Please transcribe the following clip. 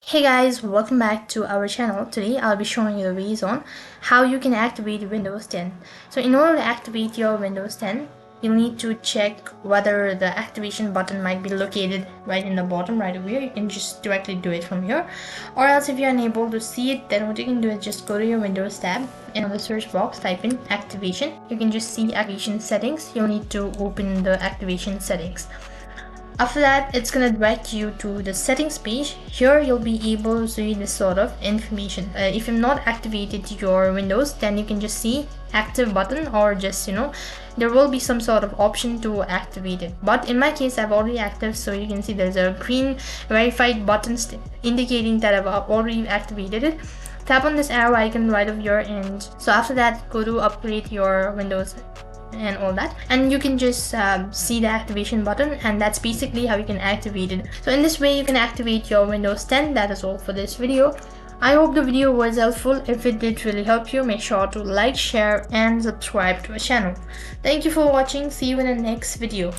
Hey guys, welcome back to our channel. Today I'll be showing you the ways on how you can activate Windows 10. So in order to activate your Windows 10, you'll need to check whether the activation button might be located right in the bottom right over here. You can just directly do it from here. Or else if you're unable to see it, then what you can do is just go to your Windows tab and on the search box type in activation. You can just see activation settings. You'll need to open the activation settings. After that, it's gonna direct you to the settings page. Here you'll be able to see this sort of information. If you've not activated your Windows, then you can just see active button, or just there will be some sort of option to activate it. But in my case, I've already active, so you can see there's a green verified button indicating that I've already activated it. Tap on this arrow icon right over here, and so after that, go to upgrade your Windows and all that, and you can just see the activation button, and that's basically how you can activate it. So in this way you can activate your Windows 10. That is all for this video. I hope the video was helpful. If it did really help you, make sure to like, share and subscribe to our channel. Thank you for watching. See you in the next video.